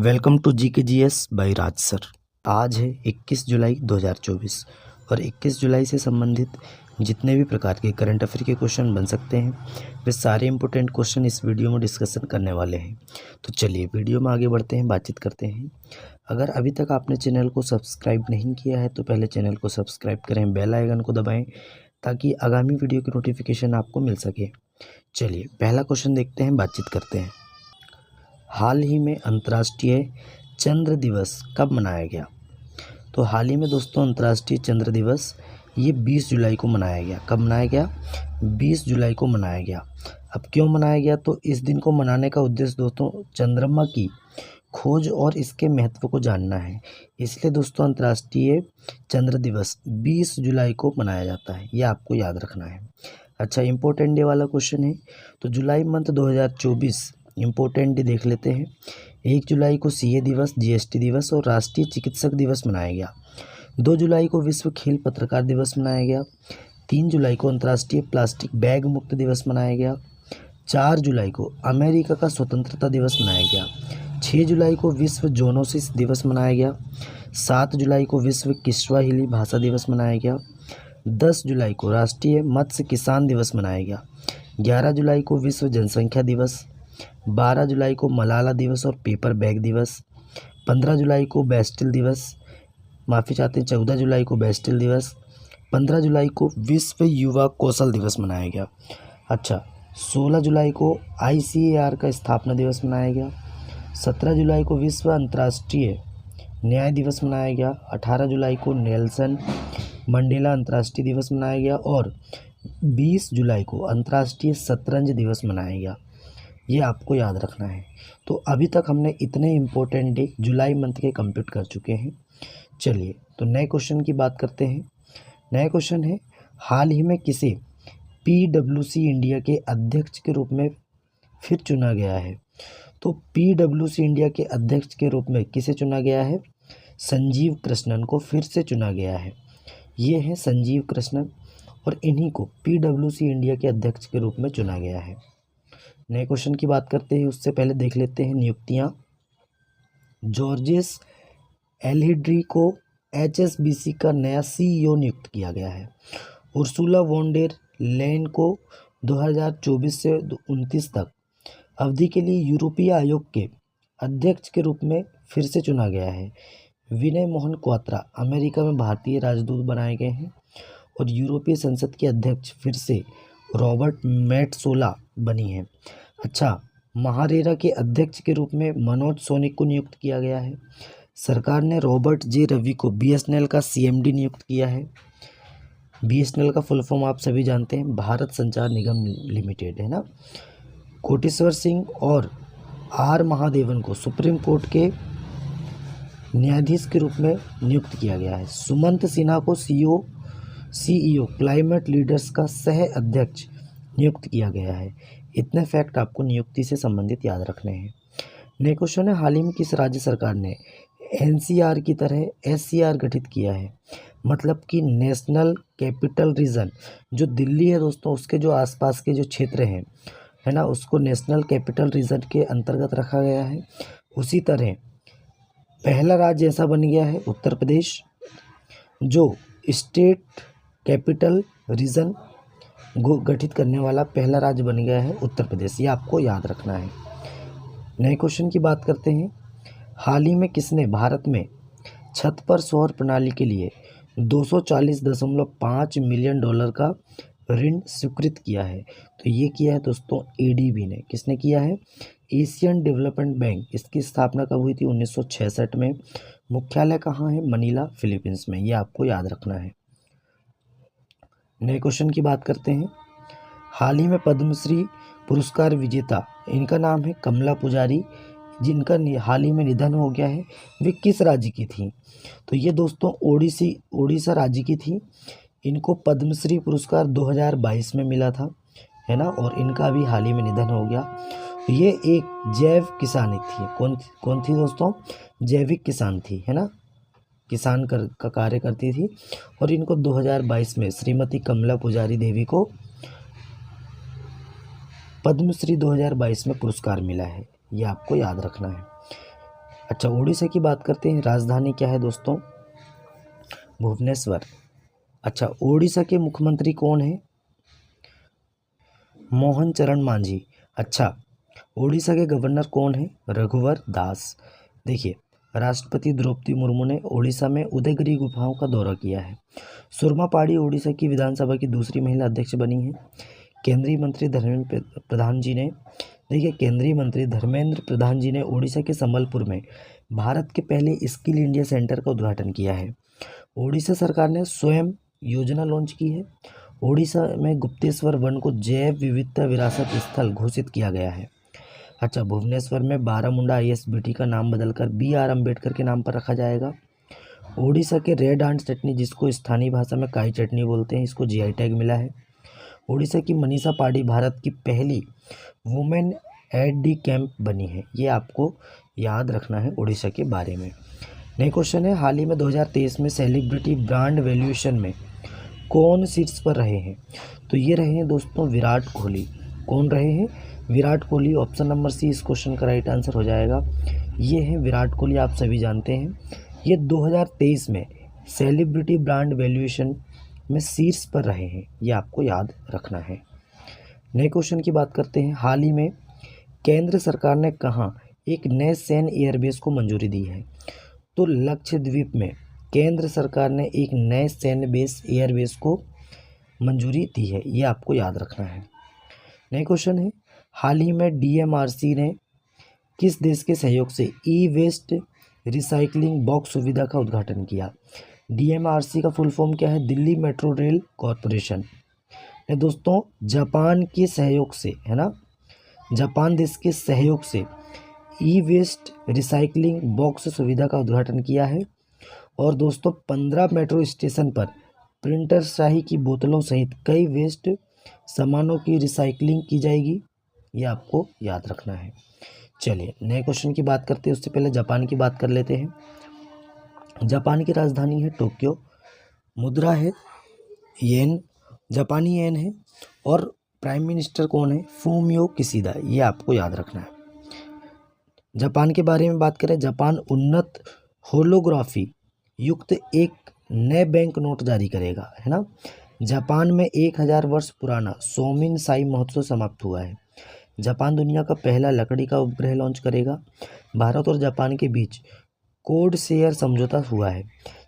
Welcome to जी के G S by Raj sir. आज है 21 जुलाई 2024 और 21 जुलाई से संबंधित जितने भी प्रकार के करंट अफेयर के क्वेश्चन बन सकते हैं वे सारे इंपॉर्टेंट क्वेश्चन इस वीडियो में डिस्कशन करने वाले हैं। तो चलिए वीडियो में आगे बढ़ते हैं, बातचीत करते हैं। अगर अभी तक आपने चैनल को सब्सक्राइब नहीं किया है तो पहले चैनल को सब्सक्राइब करें, बेल आइकन को दबाएँ ताकि आगामी वीडियो की नोटिफिकेशन आपको मिल सके। चलिए पहला क्वेश्चन देखते हैं, बातचीत करते हैं। हाल ही में अंतर्राष्ट्रीय चंद्र दिवस कब मनाया गया? तो हाल ही में दोस्तों अंतर्राष्ट्रीय चंद्र दिवस ये 20 जुलाई को मनाया गया। कब मनाया गया? 20 जुलाई को मनाया गया। अब क्यों मनाया गया? तो इस दिन को मनाने का उद्देश्य दोस्तों चंद्रमा की खोज और इसके महत्व को जानना है। इसलिए दोस्तों अंतर्राष्ट्रीय चंद्र दिवस 20 जुलाई को मनाया जाता है, ये आपको याद रखना है। अच्छा, इम्पोर्टेंट डे वाला क्वेश्चन है। तो जुलाई मंथ 2024 इम्पोर्टेंट डे देख लेते हैं। 1 जुलाई को सीए दिवस, जीएसटी दिवस और राष्ट्रीय चिकित्सक दिवस मनाया गया। 2 जुलाई को विश्व खेल पत्रकार दिवस मनाया गया। 3 जुलाई को अंतर्राष्ट्रीय प्लास्टिक बैग मुक्त दिवस मनाया गया। 4 जुलाई को अमेरिका का स्वतंत्रता दिवस मनाया गया। 6 जुलाई को विश्व जोनोसिस दिवस मनाया गया। 7 जुलाई को विश्व किस्वाहिली भाषा दिवस मनाया गया। 10 जुलाई को राष्ट्रीय मत्स्य किसान दिवस मनाया गया। 11 जुलाई को विश्व जनसंख्या दिवस। 12 जुलाई को मलाला दिवस और पेपर बैग दिवस। 15 जुलाई को बेस्टिल दिवस, माफ़ी चाहते हैं 14 जुलाई को बेस्टिल दिवस। 15 जुलाई को विश्व युवा कौशल दिवस मनाया गया। अच्छा, 16 जुलाई को ICAR का स्थापना दिवस मनाया गया। 17 जुलाई को विश्व अंतर्राष्ट्रीय न्याय दिवस मनाया गया। 18 जुलाई को नेल्सन मंडेला अंतर्राष्ट्रीय दिवस मनाया गया और 20 जुलाई को अंतर्राष्ट्रीय शतरंज दिवस मनाया गया। ये आपको याद रखना है। तो अभी तक हमने इतने इम्पोर्टेंट डे जुलाई मंथ के कंप्लीट कर चुके हैं। चलिए तो नए क्वेश्चन की बात करते हैं। नया क्वेश्चन है, हाल ही में किसे PwC इंडिया के अध्यक्ष के रूप में फिर चुना गया है? तो PwC इंडिया के अध्यक्ष के रूप में किसे चुना गया है? संजीव कृष्णन को फिर से चुना गया है। ये है संजीव कृष्णन और इन्हीं को PwC इंडिया के अध्यक्ष के रूप में चुना गया है। नए क्वेश्चन की बात करते हैं, उससे पहले देख लेते हैं नियुक्तियां। जॉर्जेस एल्हिड्री को HSBC का नया CEO नियुक्त किया गया है। उर्सुला वॉन डेर लेयन को 2024 से 29 तक अवधि के लिए यूरोपीय आयोग के अध्यक्ष के रूप में फिर से चुना गया है। विनय मोहन क्वात्रा अमेरिका में भारतीय राजदूत बनाए गए हैं और यूरोपीय संसद के अध्यक्ष फिर से रॉबर्ट मेट्सोला बनी है। अच्छा, महारेरा के अध्यक्ष के रूप में मनोज सोनी को नियुक्त किया गया है। सरकार ने रॉबर्ट जे रवि को BSNL का CMD नियुक्त किया है। BSNL का फुल फॉर्म आप सभी जानते हैं, भारत संचार निगम लिमिटेड, है ना। कोटेश्वर सिंह और R महादेवन को सुप्रीम कोर्ट के न्यायाधीश के रूप में नियुक्त किया गया है। सुमंत सिन्हा को CEO क्लाइमेट लीडर्स का सह अध्यक्ष नियुक्त किया गया है। इतने फैक्ट आपको नियुक्ति से संबंधित याद रखने हैं। नए क्वेश्चन है, हाल ही में किस राज्य सरकार ने NCR की तरह SCR गठित किया है? मतलब कि नेशनल कैपिटल रीजन जो दिल्ली है दोस्तों, उसके जो आसपास के जो क्षेत्र हैं, है ना, उसको नेशनल कैपिटल रीजन के अंतर्गत रखा गया है। उसी तरह पहला राज्य ऐसा बन गया है उत्तर प्रदेश, जो स्टेट कैपिटल रीजन गठित करने वाला पहला राज्य बन गया है उत्तर प्रदेश। ये आपको याद रखना है। नए क्वेश्चन की बात करते हैं, हाल ही में किसने भारत में छत पर सौर प्रणाली के लिए 240.5 मिलियन डॉलर का ऋण स्वीकृत किया है? तो ये किया है दोस्तों ADB ने। किसने किया है? Asian development bank. इसकी स्थापना कब हुई थी? 1966 में। मुख्यालय कहाँ है? मनीला, फिलीपींस में। ये आपको याद रखना है। नए क्वेश्चन की बात करते हैं, हाल ही में पद्मश्री पुरस्कार विजेता, इनका नाम है कमला पुजारी, जिनका हाल ही में निधन हो गया है। वे किस राज्य की थी? तो ये दोस्तों ओडिशा राज्य की थी। इनको पद्मश्री पुरस्कार 2022 में मिला था, है ना, और इनका भी हाल ही में निधन हो गया। ये एक जैव किसान थी। कौन थी दोस्तों? जैविक किसान थी, है ना, किसान का कार्य करती थी। और इनको 2022 में श्रीमती कमला पुजारी देवी को पद्मश्री 2022 में पुरस्कार मिला है। ये आपको याद रखना है। अच्छा, उड़ीसा की बात करते हैं, राजधानी क्या है दोस्तों? भुवनेश्वर। अच्छा, उड़ीसा के मुख्यमंत्री कौन है? मोहन चरण मांझी। अच्छा, उड़ीसा के गवर्नर कौन है? रघुवर दास। देखिए, राष्ट्रपति द्रौपदी मुर्मू ने उड़ीसा में उदयगिरी गुफाओं का दौरा किया है। सुरमा पहाड़ी उड़ीसा की विधानसभा की दूसरी महिला अध्यक्ष बनी है। केंद्रीय मंत्री धर्मेंद्र प्रधान जी ने देखिए केंद्रीय मंत्री धर्मेंद्र प्रधान जी ने उड़ीसा के संबलपुर में भारत के पहले स्किल इंडिया सेंटर का उद्घाटन किया है। उड़ीसा सरकार ने स्वयं योजना लॉन्च की है। उड़ीसा में गुप्तेश्वर वन को जैव विविधता विरासत स्थल घोषित किया गया है। अच्छा, भुवनेश्वर में बारामुंडा आईएसबीटी का नाम बदलकर BR अम्बेडकर के नाम पर रखा जाएगा। उड़ीसा के रेड आंट चटनी, जिसको स्थानीय भाषा में काई चटनी बोलते हैं, इसको GI टैग मिला है। उड़ीसा की मनीषा पांडे भारत की पहली वुमेन एट डी कैंप बनी है। ये आपको याद रखना है उड़ीसा के बारे में। नए क्वेश्चन है, हाल ही में 2023 में सेलिब्रिटी ब्रांड वैल्यूएशन में कौन शीर्ष पर रहे हैं? तो ये रहे हैं दोस्तों विराट कोहली। कौन रहे हैं? Virat Kohli. Option number C इस क्वेश्चन का राइट आंसर हो जाएगा। ये हैं विराट कोहली, आप सभी जानते हैं। ये 2023 में सेलिब्रिटी ब्रांड वैल्यूएशन में शीर्ष पर रहे हैं, ये आपको याद रखना है। नए क्वेश्चन की बात करते हैं, हाल ही में केंद्र सरकार ने कहाँ एक नए सैन्य एयरबेस को मंजूरी दी है? तो लक्षद्वीप में केंद्र सरकार ने एक नए सैन्य बेस एयरबेस को मंजूरी दी है, ये आपको याद रखना है। नए क्वेश्चन है, हाल ही में DMRC ने किस देश के सहयोग से ई-वेस्ट रिसाइकलिंग बॉक्स सुविधा का उद्घाटन किया? DMRC का फुल फॉर्म क्या है? Delhi metro rail corporation. दोस्तों, जापान के सहयोग से, है ना, जापान देश के सहयोग से ई-वेस्ट रिसाइकलिंग बॉक्स सुविधा का उद्घाटन किया है। और दोस्तों, 15 मेट्रो स्टेशन पर प्रिंटर स्याही की बोतलों सहित कई वेस्ट सामानों की रिसाइकलिंग की जाएगी, ये आपको याद रखना है। चलिए, नए क्वेश्चन की बात करते हैं, उससे पहले जापान की बात कर लेते हैं। जापान की राजधानी है टोक्यो। मुद्रा है येन, जापानी येन है। और प्राइम मिनिस्टर कौन है? फूमियो किशिदा, ये आपको याद रखना है। जापान के बारे में बात करें, जापान उन्नत होलोग्राफी युक्त एक नए बैंक नोट जारी करेगा, है ना। जापान में 1000 वर्ष पुराना सोमिन साई महोत्सव समाप्त हुआ है। जापान दुनिया का पहला लकड़ी का उपग्रह लॉन्च करेगा। भारत और जापान के बीच कोड शेयर समझौता हुआ है।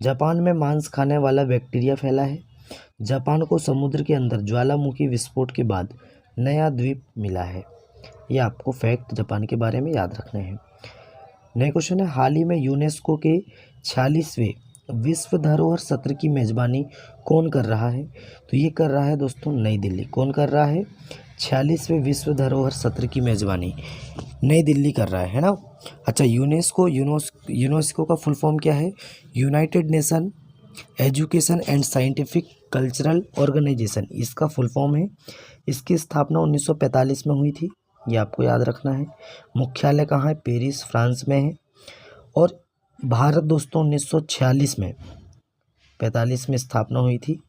जापान में मांस खाने वाला बैक्टीरिया फैला है। जापान को समुद्र के अंदर ज्वालामुखी विस्फोट के बाद नया द्वीप मिला है। ये आपको फैक्ट जापान के बारे में याद रखने हैं। नए क्वेश्चन है, हाल ही में यूनेस्को के 46वें विश्व धरोहर सत्र की मेजबानी कौन कर रहा है? तो ये कर रहा है दोस्तों नई दिल्ली। कौन कर रहा है? 46वें विश्व धरोहर सत्र की मेजबानी नई दिल्ली कर रहा है ना। अच्छा, यूनेस्को का फुल फॉर्म क्या है? United Nation Education and Scientific Cultural Organization, इसका फुल फॉर्म है। इसकी स्थापना 1945 में हुई थी, ये आपको याद रखना है। मुख्यालय कहाँ है? पेरिस, फ्रांस में है। और भारत दोस्तों 1946 में, 45 में स्थापना हुई थी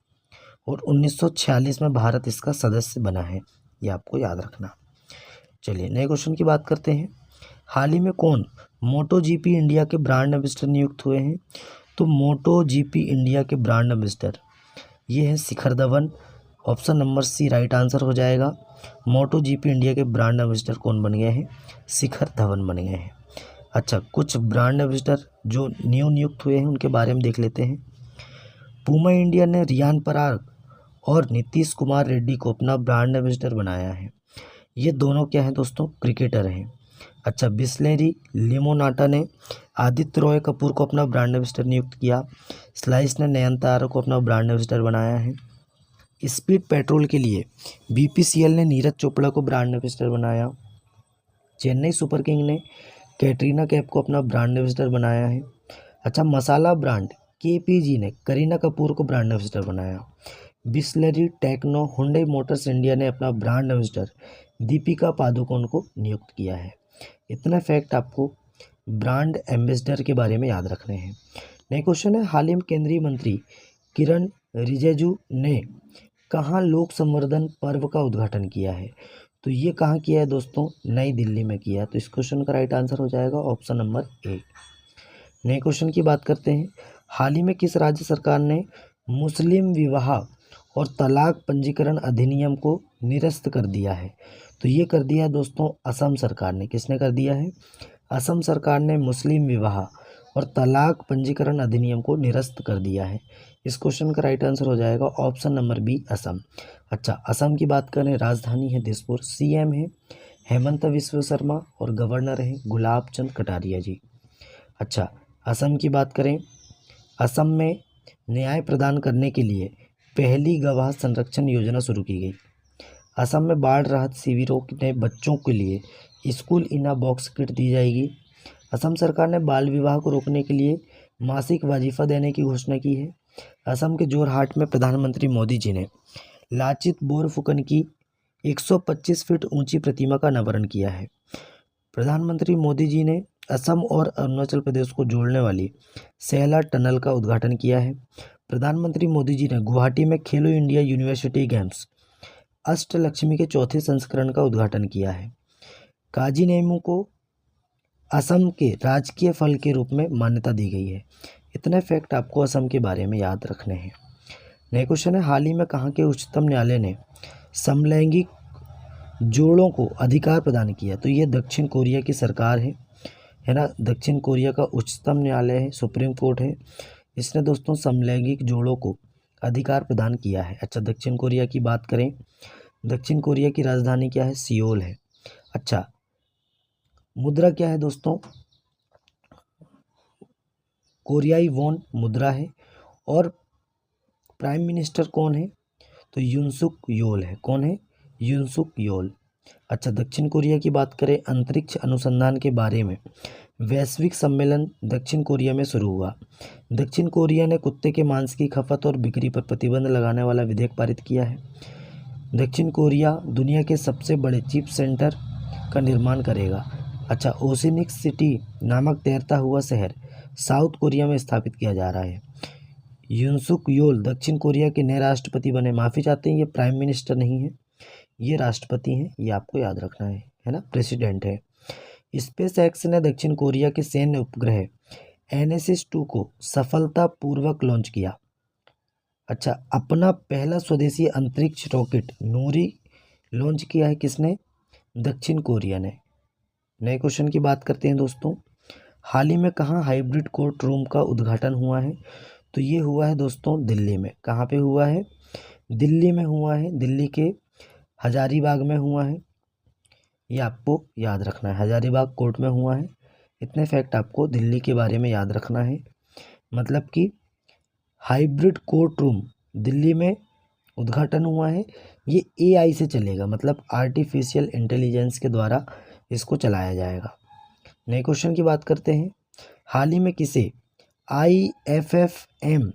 और 1946 में भारत इसका सदस्य बना है, ये आपको याद रखना। चलिए, नए क्वेश्चन की बात करते हैं। हाल ही में कौन MotoGP इंडिया के ब्रांड एम्बेसडर नियुक्त हुए हैं? तो MotoGP इंडिया के ब्रांड एम्बेसडर ये है Shikhar Dhawan. Option number C right answer हो जाएगा। MotoGP इंडिया के ब्रांड एम्बेसडर कौन बन गए हैं? शिखर धवन बन गए हैं। अच्छा, कुछ ब्रांड एम्बेसडर जो नियुक्त हुए हैं उनके बारे में देख लेते हैं। पूमा इंडिया ने रियान पराग और नीतीश कुमार रेड्डी को अपना ब्रांड एम्बेसडर बनाया है। ये दोनों क्या हैं दोस्तों? क्रिकेटर हैं। अच्छा, बिस्लेरी लिमोनाटा ने आदित्य रॉय कपूर को अपना ब्रांड एम्बेसडर नियुक्त किया। स्लाइस ने नयनतारा को अपना ब्रांड एम्बेसडर बनाया है। स्पीड पेट्रोल के लिए BPCL ने नीरज चोपड़ा को ब्रांड एम्बेसडर बनाया। चेन्नई सुपर किंग ने कैटरीना कैफ को अपना ब्रांड एम्बेसडर बनाया है। अच्छा, मसाला ब्रांड KPG ने करीना कपूर को ब्रांड एम्बेसडर बनाया। Bisleri, Tecno, Hyundai Motors India ने अपना ब्रांड एम्बेसडर दीपिका पादुकोण को नियुक्त किया है। इतना फैक्ट आपको ब्रांड एम्बेसडर के बारे में याद रखने हैं। नेक्स्ट क्वेश्चन है, हाल ही में केंद्रीय मंत्री किरण रिजिजू ने कहाँ लोक संवर्धन पर्व का उद्घाटन किया है? तो ये कहाँ किया है दोस्तों, नई दिल्ली में किया है। तो इस क्वेश्चन का राइट आंसर हो जाएगा ऑप्शन नंबर ए। नए क्वेश्चन की बात करते हैं। हाल ही में किस राज्य सरकार ने मुस्लिम विवाह और तलाक पंजीकरण अधिनियम को निरस्त कर दिया है? तो ये कर दिया है दोस्तों असम सरकार ने। किसने कर दिया है? असम सरकार ने मुस्लिम विवाह और तलाक पंजीकरण अधिनियम को निरस्त कर दिया है। इस क्वेश्चन का राइट आंसर हो जाएगा ऑप्शन नंबर बी असम। अच्छा, असम की बात करें, राजधानी है दिसपुर, सीएम है हेमंत बिस्वा शर्मा और गवर्नर है गुलाब चंद कटारिया जी। अच्छा, असम की बात करें, असम में न्याय प्रदान करने के लिए पहली गवाह संरक्षण योजना शुरू की गई। असम में बाढ़ राहत शिविरों में बच्चों के लिए स्कूल इना बॉक्स किट दी जाएगी। असम सरकार ने बाल विवाह को रोकने के लिए मासिक वजीफा देने की घोषणा की है। असम के जोरहाट में प्रधानमंत्री मोदी जी ने लाचित बोरफुकन की 125 फीट ऊंची प्रतिमा का अनावरण किया है। प्रधानमंत्री मोदी जी ने असम और अरुणाचल प्रदेश को जोड़ने वाली सेला टनल का उद्घाटन किया है। प्रधानमंत्री मोदी जी ने गुवाहाटी में खेलो इंडिया यूनिवर्सिटी गेम्स अष्टलक्ष्मी के चौथे संस्करण का उद्घाटन किया है। काजी नेमू को असम के राजकीय फल के रूप में मान्यता दी गई है। इतने फैक्ट आपको असम के बारे में याद रखने हैं। नए क्वेश्चन है, हाल ही में कहाँ के उच्चतम न्यायालय ने समलैंगिक जोड़ों को अधिकार प्रदान किया? तो ये दक्षिण कोरिया की सरकार है ना। दक्षिण कोरिया का उच्चतम न्यायालय है, सुप्रीम कोर्ट है। इसने दोस्तों समलैंगिक जोड़ों को अधिकार प्रदान किया है। अच्छा, दक्षिण कोरिया की बात करें, दक्षिण कोरिया की राजधानी क्या है? सियोल है। अच्छा, मुद्रा क्या है दोस्तों? कोरियाई वॉन मुद्रा है। और प्राइम मिनिस्टर कौन है? तो युनसुक योल है। कौन है? युनसुक योल। अच्छा, दक्षिण कोरिया की बात करें, अंतरिक्ष अनुसंधान के बारे में वैश्विक सम्मेलन दक्षिण कोरिया में शुरू हुआ। दक्षिण कोरिया ने कुत्ते के मांस की खपत और बिक्री पर प्रतिबंध लगाने वाला विधेयक पारित किया है। दक्षिण कोरिया दुनिया के सबसे बड़े चिप सेंटर का निर्माण करेगा। अच्छा, ओशिनिक सिटी नामक तैरता हुआ शहर साउथ कोरिया में स्थापित किया जा रहा है। युनसुक योल दक्षिण कोरिया के नए राष्ट्रपति बने। माफ़ी चाहते हैं, ये प्राइम मिनिस्टर नहीं है, ये राष्ट्रपति हैं, ये आपको याद रखना है ना, प्रेसिडेंट है। स्पेस एक्स ने दक्षिण कोरिया के सैन्य उपग्रह NSS-2 को सफलतापूर्वक लॉन्च किया। अच्छा, अपना पहला स्वदेशी अंतरिक्ष रॉकेट नूरी लॉन्च किया है। किसने? दक्षिण कोरिया ने। नए क्वेश्चन की बात करते हैं दोस्तों, हाल ही में कहाँ हाइब्रिड कोर्ट रूम का उद्घाटन हुआ है? तो ये हुआ है दोस्तों दिल्ली में। कहाँ पे हुआ है? दिल्ली में हुआ है। दिल्ली के हजारीबाग में हुआ है, ये आपको याद रखना है। हजारीबाग कोर्ट में हुआ है। इतने फैक्ट आपको दिल्ली के बारे में याद रखना है। मतलब कि हाइब्रिड कोर्ट रूम दिल्ली में उद्घाटन हुआ है। ये AI से चलेगा, मतलब आर्टिफिशियल इंटेलिजेंस के द्वारा इसको चलाया जाएगा। नए क्वेश्चन की बात करते हैं, हाल ही में किसे IFFM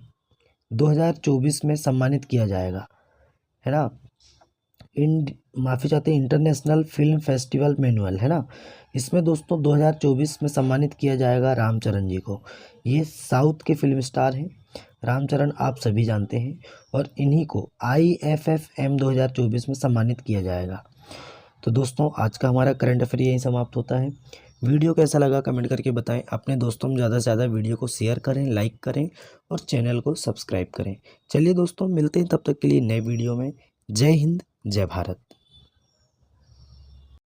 2024 में सम्मानित किया जाएगा, है ना? माफ़ी चाहते हैं, इंटरनेशनल फिल्म फेस्टिवल मैनुअल, है ना। इसमें दोस्तों 2024 में सम्मानित किया जाएगा रामचरण जी को। ये साउथ के फिल्म स्टार हैं। रामचरण आप सभी जानते हैं, और इन्हीं को IFFM 2024 में सम्मानित किया जाएगा। तो दोस्तों, आज का हमारा करंट अफेयर यहीं समाप्त होता है। वीडियो कैसा लगा कमेंट करके बताएं। अपने दोस्तों में ज़्यादा से ज़्यादा वीडियो को शेयर करें, लाइक करें और चैनल को सब्सक्राइब करें। चलिए दोस्तों, मिलते हैं तब तक के लिए नए वीडियो में। जय हिंद, जय भारत।